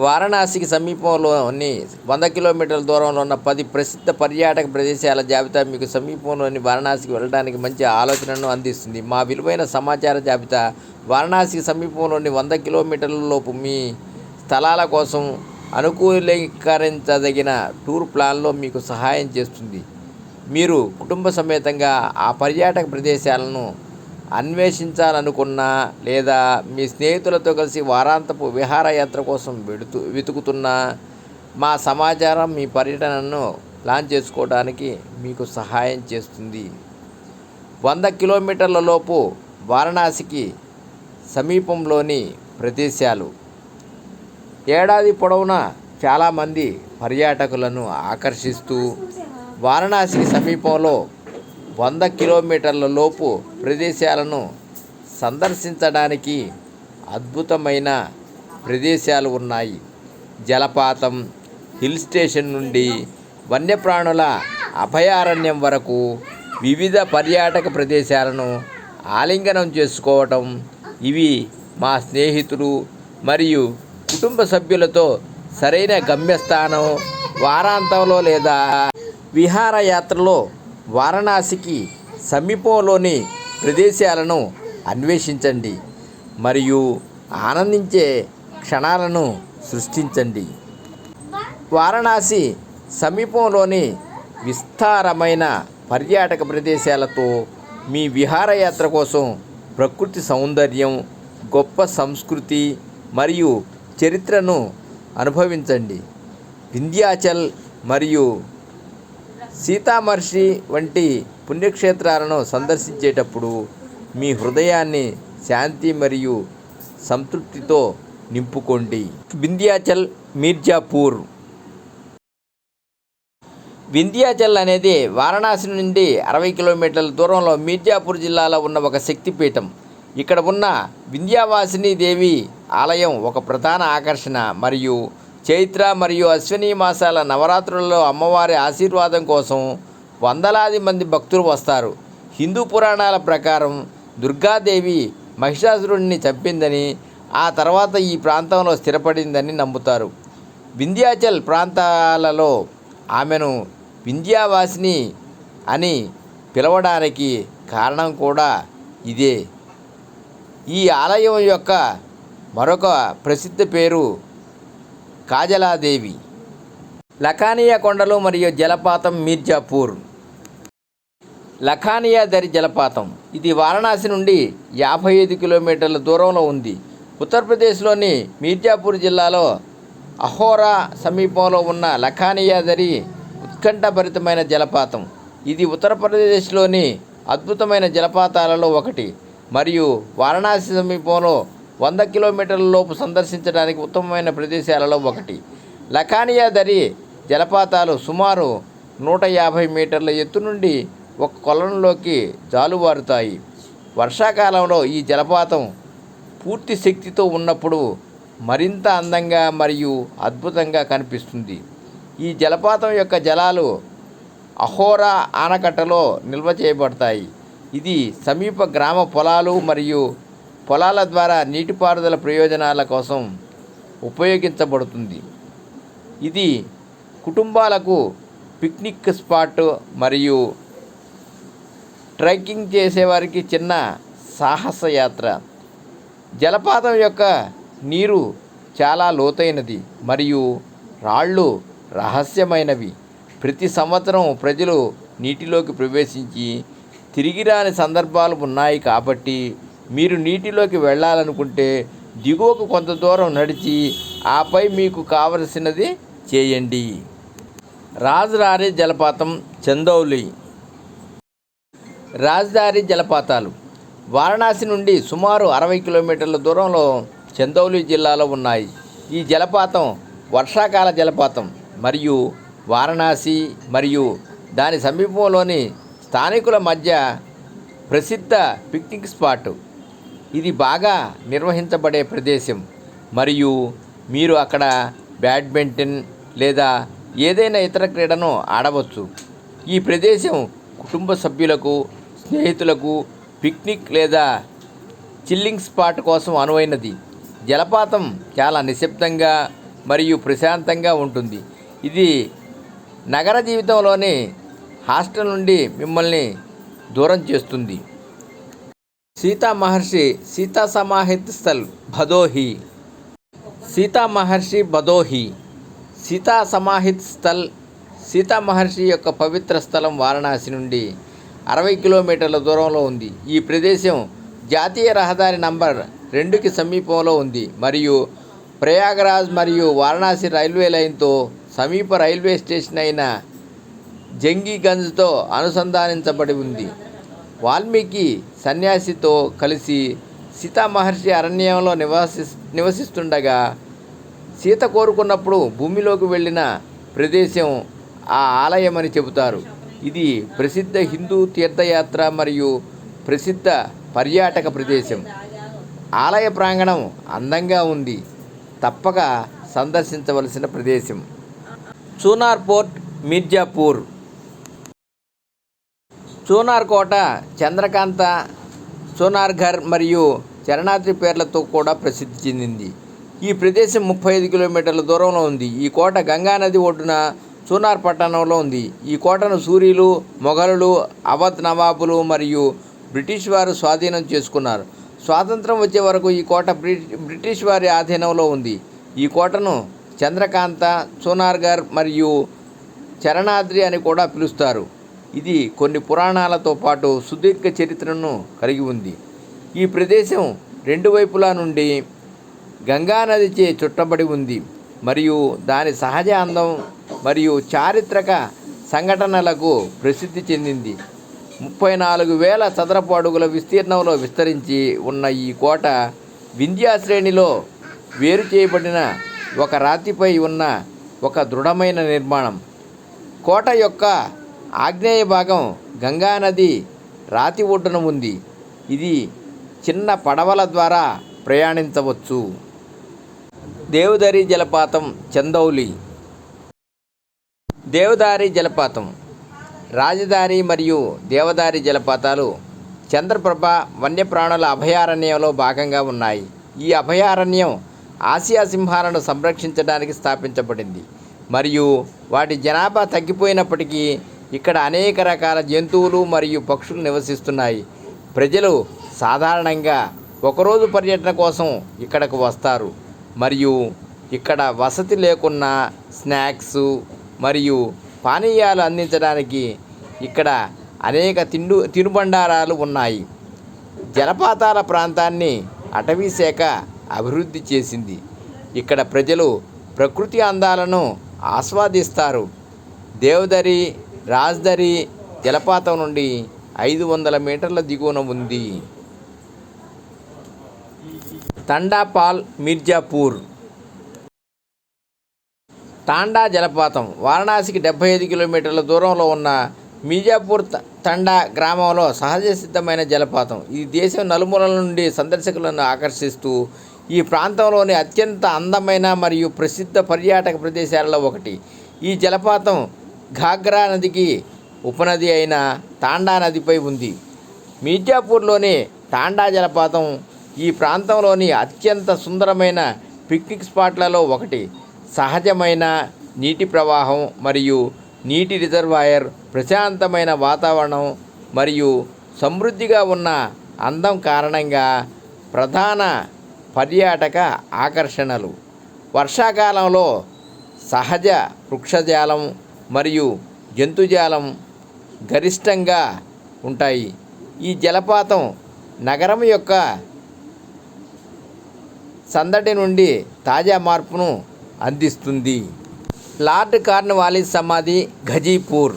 వారణాసికి సమీపంలోని 100 కిలోమీటర్ల దూరంలో ఉన్న 10 ప్రసిద్ధ పర్యాటక ప్రదేశాల జాబితా మీకు సమీపంలోని వారణాసికి వెళ్ళడానికి మంచి ఆలోచనను అందిస్తుంది. మా విలువైన సమాచార జాబితా వారణాసికి సమీపంలోని 100 కిలోమీటర్ల లోపు మీ స్థలాల కోసం అనుకూలీకరించదగిన టూర్ ప్లాన్లో మీకు సహాయం చేస్తుంది. మీరు కుటుంబ సమేతంగా ఆ పర్యాటక ప్రదేశాలను అన్వేషించాలనుకున్నా లేదా మీ స్నేహితులతో కలిసి వారాంతపు విహారయాత్ర కోసం వెతుకుతున్నా మా సమాచారం మీ పర్యటనను ప్లాన్ చేసుకోవడానికి మీకు సహాయం చేస్తుంది. 100 కిలోమీటర్ల లోపు వారణాసికి సమీపంలోని ప్రదేశాలు ఏడాది పొడవునా చాలామంది పర్యాటకులను ఆకర్షిస్తూ వారణాసికి సమీపంలో 100 కిలోమీటర్ల లోపు ప్రదేశాలను సందర్శించడానికి అద్భుతమైన ప్రదేశాలు ఉన్నాయి. జలపాతం, హిల్ స్టేషన్ నుండి వన్యప్రాణుల అభయారణ్యం వరకు వివిధ పర్యాటక ప్రదేశాలను ఆలింగనం చేసుకోవటం ఇవి మా స్నేహితులు మరియు కుటుంబ సభ్యులతో సరైన గమ్యస్థానం. వారాంతంలో లేదా విహారయాత్రలో వారణాసికి సమీపంలోని ప్రదేశాలను అన్వేషించండి మరియు ఆనందించే క్షణాలను సృష్టించండి. వారణాసి సమీపంలోని విస్తారమైన పర్యాటక ప్రదేశాలతో మీ విహారయాత్ర కోసం ప్రకృతి సౌందర్యం, గొప్ప సంస్కృతి మరియు చరిత్రను అనుభవించండి. వింధ్యాచల్ మరియు సీతామర్షి వంటి పుణ్యక్షేత్రాలను సందర్శించేటప్పుడు మీ హృదయాన్ని శాంతి మరియు సంతృప్తితో నింపుకోండి. వింధ్యాచల్, మీర్జాపూర్. వింధ్యాచల్ అనేది వారణాసి నుండి 60 కిలోమీటర్ల దూరంలో మీర్జాపూర్ జిల్లాలో ఉన్న ఒక శక్తిపీఠం. ఇక్కడ ఉన్న వింధ్యవాసిని దేవి ఆలయం ఒక ప్రధాన ఆకర్షణ మరియు చైత్ర మరియు అశ్విని మాసాల నవరాత్రులలో అమ్మవారి ఆశీర్వాదం కోసం వందలాది మంది భక్తులు వస్తారు. హిందూ పురాణాల ప్రకారం దుర్గాదేవి మహిషాసురుడిని చంపిందని, ఆ తర్వాత ఈ ప్రాంతంలో స్థిరపడిందని నమ్ముతారు. వింధ్యాచల్ ప్రాంతాలలో ఆమెను వింధ్యవాసిని అని పిలవడానికి కారణం కూడా ఇదే. ఈ ఆలయం యొక్క మరొక ప్రసిద్ధ పేరు కాజలాదేవి. లఖానియా కొండలు మరియు జలపాతం. మీర్జాపూర్ లఖానియా దరి జలపాతం. ఇది వారణాసి నుండి 55 కిలోమీటర్ల దూరంలో ఉంది. ఉత్తరప్రదేశ్లోని మీర్జాపూర్ జిల్లాలో అహోరా సమీపంలో ఉన్న లఖానియా దరి ఉత్కంఠభరితమైన జలపాతం. ఇది ఉత్తరప్రదేశ్లోని అద్భుతమైన జలపాతాలలో ఒకటి మరియు వారణాసి సమీపంలో 100 కిలోమీటర్ల లోపు సందర్శించడానికి ఉత్తమమైన ప్రదేశాలలో ఒకటి. లఖానియా దరి జలపాతాలు సుమారు 150 మీటర్ల ఎత్తు నుండి ఒక కొలనులోకి జాలువారుతాయి. వర్షాకాలంలో ఈ జలపాతం పూర్తి శక్తితో ఉన్నప్పుడు మరింత అందంగా మరియు అద్భుతంగా కనిపిస్తుంది. ఈ జలపాతం యొక్క జలాలు అహోరా ఆనకట్టలో నిల్వ చేయబడతాయి. ఇది సమీప గ్రామ పొలాలు మరియు పొలాల ద్వారా నీటిపారుదల ప్రయోజనాల కోసం ఉపయోగించబడుతుంది. ఇది కుటుంబాలకు పిక్నిక్ స్పాట్ మరియు ట్రెక్కింగ్ చేసేవారికి చిన్న సాహస యాత్ర. జలపాతం యొక్క నీరు చాలా లోతైనది మరియు రాళ్ళు రహస్యమైనవి. ప్రతి సంవత్సరం ప్రజలు నీటిలోకి ప్రవేశించి తిరిగి రాని సందర్భాలు ఉన్నాయి. కాబట్టి మీరు నీటిలోకి వెళ్ళాలనుకుంటే దిగువకు కొంత దూరం నడిచి ఆపై మీకు కావలసినది చేయండి. రాజ్దారి జలపాతం. చందౌలి. రాజ్దారి జలపాతాలు వారణాసి నుండి సుమారు 60 కిలోమీటర్ల దూరంలో చందౌలి జిల్లాలో ఉన్నాయి. ఈ జలపాతం వర్షాకాల జలపాతం మరియు వారణాసి మరియు దాని సమీపంలోని స్థానికుల మధ్య ప్రసిద్ధ పిక్నిక్ స్పాట్. ఇది బాగా నిర్వహించబడే ప్రదేశం మరియు మీరు అక్కడ బ్యాడ్మింటన్ లేదా ఏదైనా ఇతర క్రీడను ఆడవచ్చు. ఈ ప్రదేశం కుటుంబ సభ్యులకు, స్నేహితులకు పిక్నిక్ లేదా చిల్లింగ్ స్పాట్ కోసం అనువైనది. జలపాతం చాలా నిశ్శబ్దంగా మరియు ప్రశాంతంగా ఉంటుంది. ఇది నగర జీవితంలోని హాస్టల్ నుండి మిమ్మల్ని దూరం చేస్తుంది. సీతా మహర్షి సీతా సమాహిత్ స్థల్ భదోహి. సీతా మహర్షి భదోహి సీతా సమాహిత్ స్థల్. సీతా మహర్షి యొక్క పవిత్ర స్థలం వారణాసి నుండి 60 కిలోమీటర్ల దూరంలో ఉంది. ఈ ప్రదేశం జాతీయ రహదారి నంబర్ 2కి సమీపంలో ఉంది మరియు ప్రయాగరాజ్ మరియు వారణాసి రైల్వే లైన్తో సమీప రైల్వే స్టేషన్ అయిన జంగీగంజ్తో అనుసంధానించబడి ఉంది. వాల్మీకి సన్యాసితో కలిసి సీతా మహర్షి అరణ్యంలో నివసిస్తుండగా సీత కోరుకున్నప్పుడు భూమిలోకి వెళ్ళిన ప్రదేశం ఆ ఆలయమని చెబుతారు. ఇది ప్రసిద్ధ హిందూ తీర్థయాత్ర మరియు ప్రసిద్ధ పర్యాటక ప్రదేశం. ఆలయ ప్రాంగణం అందంగా ఉంది, తప్పక సందర్శించవలసిన ప్రదేశం. చూనార్ పోర్ట్ మీర్జాపూర్. చూనార్ కోట చంద్రకాంత, చూనార్ఘర్ మరియు చరణాద్రి పేర్లతో కూడా ప్రసిద్ధి చెందింది. ఈ ప్రదేశం 35 కిలోమీటర్ల దూరంలో ఉంది. ఈ కోట గంగానది ఒడ్డున చూనార్ పట్టణంలో ఉంది. ఈ కోటను సూరీలు, మొఘలులు, అవధ్ నవాబులు మరియు బ్రిటిష్ వారు స్వాధీనం చేసుకున్నారు. స్వాతంత్రం వచ్చే వరకు ఈ కోట బ్రిటిష్ వారి ఆధీనంలో ఉంది. ఈ కోటను చంద్రకాంత, చూనార్ఘర్ మరియు చరణాద్రి అని కూడా పిలుస్తారు. ఇది కొన్ని పురాణాలతో పాటు సుదీర్ఘ చరిత్రను కలిగి ఉంది. ఈ ప్రదేశం 2 వైపులా నుండి గంగానదిచే చుట్టబడి ఉంది మరియు దాని సహజ అందం మరియు చారిత్రక సంఘటనలకు ప్రసిద్ధి చెందింది. 34,000 చదరపు అడుగుల విస్తీర్ణంలో విస్తరించి ఉన్న ఈ కోట వింధ్యా శ్రేణిలో వేరు చేయబడిన ఒక రాతిపై ఉన్న ఒక దృఢమైన నిర్మాణం. కోట యొక్క ఆగ్నేయ భాగం గంగానది రాతి ఒడ్డున ఉంది. ఇది చిన్న పడవల ద్వారా ప్రయాణించవచ్చు. దేవదారి జలపాతం చందౌలి. దేవదారి జలపాతం, రాజదారి మరియు దేవదారి జలపాతాలు చంద్రప్రభ వన్యప్రాణుల అభయారణ్యంలో భాగంగా ఉన్నాయి. ఈ అభయారణ్యం ఆసియా సింహాలను సంరక్షించడానికి స్థాపించబడింది మరియు వాటి జనాభా తగ్గిపోయినప్పటికీ ఇక్కడ అనేక రకాల జంతువులు మరియు పక్షులు నివసిస్తున్నాయి. ప్రజలు సాధారణంగా ఒకరోజు పర్యటన కోసం ఇక్కడకు వస్తారు మరియు ఇక్కడ వసతి లేకున్నా స్నాక్స్ మరియు పానీయాలు అందించడానికి ఇక్కడ అనేక తినుబండారాలు ఉన్నాయి. జలపాతాల ప్రాంతాన్ని అటవీ శాఖ అభివృద్ధి చేసింది. ఇక్కడ ప్రజలు ప్రకృతి అందాలను ఆస్వాదిస్తారు. దేవదరి రాజ్దరి జలపాతం నుండి 500 మీటర్ల దిగువన ఉంది. తండాపాల్ మీర్జాపూర్. తాండా జలపాతం వారణాసికి 75 కిలోమీటర్ల దూరంలో ఉన్న మీర్జాపూర్ తండా గ్రామంలో సహజ సిద్ధమైన జలపాతం. ఈ దేశం నలుమూలల నుండి సందర్శకులను ఆకర్షిస్తూ ఈ ప్రాంతంలోని అత్యంత అందమైన మరియు ప్రసిద్ధ పర్యాటక ప్రదేశాలలో ఒకటి. ఈ జలపాతం ఘాగ్రా నదికి ఉపనది అయిన తాండా నదిపై ఉంది. మీర్జాపూర్లోని తాండా జలపాతం ఈ ప్రాంతంలోని అత్యంత సుందరమైన పిక్నిక్ స్పాట్లలో ఒకటి. సహజమైన నీటి ప్రవాహం మరియు నీటి రిజర్వాయర్, ప్రశాంతమైన వాతావరణం మరియు సమృద్ధిగా ఉన్న అందం కారణంగా ప్రధాన పర్యాటక ఆకర్షణలు. వర్షాకాలంలో సహజ వృక్షజాలం మరియు జంతుజాలం గరిష్టంగా ఉంటాయి. ఈ జలపాతం నగరం యొక్క సందడి నుండి తాజా మార్పును అందిస్తుంది. లార్డ్ కార్న్వాలిస్ సమాధి ఘజీపూర్.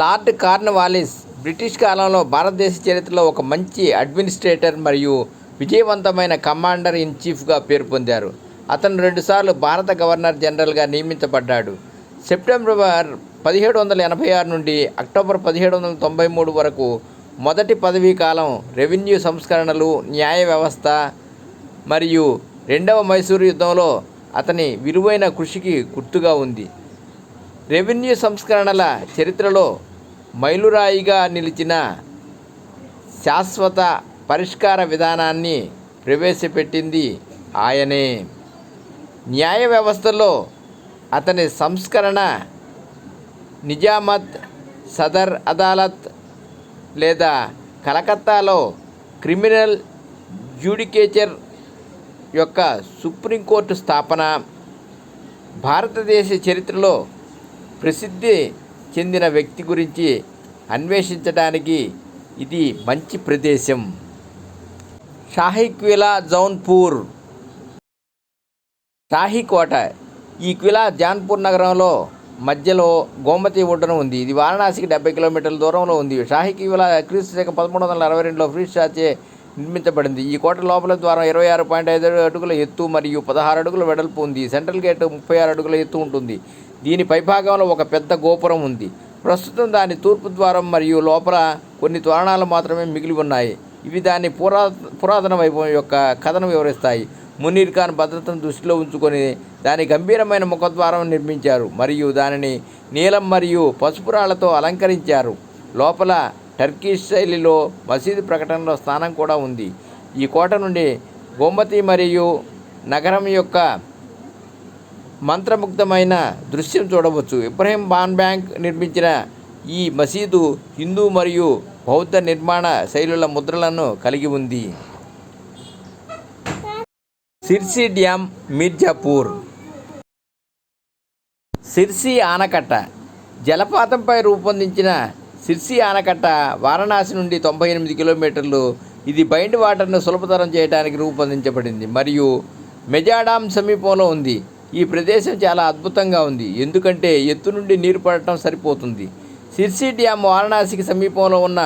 లార్డ్ కార్న్వాలిస్ బ్రిటిష్ కాలంలో భారతదేశ చరిత్రలో ఒక మంచి అడ్మినిస్ట్రేటర్ మరియు విజయవంతమైన కమాండర్ ఇన్ చీఫ్గా పేరు పొందారు. అతను 2 సార్లు భారత గవర్నర్ జనరల్గా నియమించబడ్డాడు. సెప్టెంబర్ 1786 నుండి అక్టోబర్ 1793 వరకు మొదటి పదవీ కాలం రెవెన్యూ సంస్కరణలు, న్యాయ వ్యవస్థ మరియు రెండవ మైసూరు యుద్ధంలో అతని విలువైన కృషికి గుర్తుగా ఉంది. రెవెన్యూ సంస్కరణల చరిత్రలో మైలురాయిగా నిలిచిన శాశ్వత పరిష్కార విధానాన్ని ప్రవేశపెట్టింది ఆయనే. న్యాయ వ్యవస్థలో అతని సంస్కరణ నిజామత్ సదర్ అదాలత్ లేదా కలకత్తాలో క్రిమినల్ జ్యుడికేచర్ యొక్క సుప్రీంకోర్టు స్థాపన భారతదేశ చరిత్రలో ప్రసిద్ధి చెందిన వ్యక్తి గురించి అన్వేషించడానికి ఇది మంచి ప్రదేశం. షాహీ క్విలా జౌన్పూర్. షాహీ కోట. ఈ క్విలా జాన్పూర్ నగరంలో మధ్యలో గోమతి ఒడ్డున ఉంది. ఇది వారణాసికి 70 కిలోమీటర్ల దూరంలో ఉంది. షాహీ క్విలా క్రీస్తు శకం 1362లో బ్రిటిష్ రాచే నిర్మించబడింది. ఈ కోట లోపల ద్వారం 26.5 అడుగుల ఎత్తు మరియు 16 అడుగుల వెడల్పు ఉంది. సెంట్రల్ గేట్ 36 అడుగుల ఎత్తు ఉంటుంది. దీని పైభాగంలో ఒక పెద్ద గోపురం ఉంది. ప్రస్తుతం దాని తూర్పు ద్వారం మరియు లోపల కొన్ని తోరణాలు మాత్రమే మిగిలి ఉన్నాయి. ఇవి దాని పురాతన వైభవం యొక్క కథను వివరిస్తాయి. మునీర్ ఖాన్ భద్రతను దృష్టిలో ఉంచుకొని దాని గంభీరమైన ముఖద్వారం నిర్మించారు మరియు దానిని నీలం మరియు పసుపు రాళ్లతో అలంకరించారు. లోపల టర్కిష్ శైలిలో మసీదు ప్రకటనలో స్థానం కూడా ఉంది. ఈ కోట నుండి గోమతి మరియు నగరం యొక్క మంత్రముగ్ధమైన దృశ్యం చూడవచ్చు. ఇబ్రహీం బాన్బ్యాంక్ నిర్మించిన ఈ మసీదు హిందూ మరియు బౌద్ధ నిర్మాణ శైలుల ముద్రలను కలిగి ఉంది. సిర్సి డ్యామ్, మీర్జాపూర్. సిర్సి ఆనకట్ట. జలపాతంపై రూపొందించిన సిర్సి ఆనకట్ట వారణాసి నుండి 98 కిలోమీటర్లు. ఇది బైండ్ వాటర్ను సులభతరం చేయడానికి రూపొందించబడింది మరియు మెజాడామ్ సమీపంలో ఉంది. ఈ ప్రదేశం చాలా అద్భుతంగా ఉంది ఎందుకంటే ఎత్తు నుండి నీరు పడటం సరిపోతుంది. సిర్సి డ్యామ్ వారణాసికి సమీపంలో ఉన్న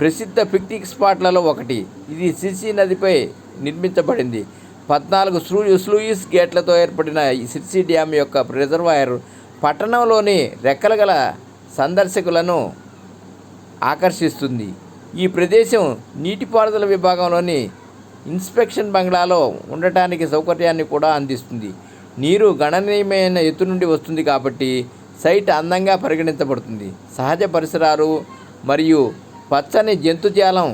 ప్రసిద్ధ పిక్నిక్ స్పాట్లలో ఒకటి. ఇది సిర్సి నదిపై నిర్మించబడింది. 14 స్లూయిస్ గేట్లతో ఏర్పడిన ఈ సిర్సి డ్యామ్ యొక్క రిజర్వాయర్ పట్టణంలోని రెక్కల గల సందర్శకులను ఆకర్షిస్తుంది. ఈ ప్రదేశం నీటిపారుదల విభాగంలోని ఇన్స్పెక్షన్ బంగ్లాలో ఉండటానికి సౌకర్యాన్ని కూడా అందిస్తుంది. నీరు గణనీయమైన ఎత్తు నుండి వస్తుంది కాబట్టి సైట్ అందంగా పరిగణించబడుతుంది. సహజ పరిసరాలు మరియు పచ్చని జంతుజాలం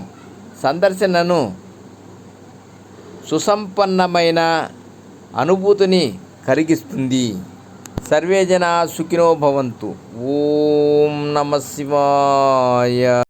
సందర్శనను సుసంపన్నమైన అనుభూతిని కలిగిస్తుంది. సర్వే జనా సుఖినో భవంతు. ఓం నమః శివాయ.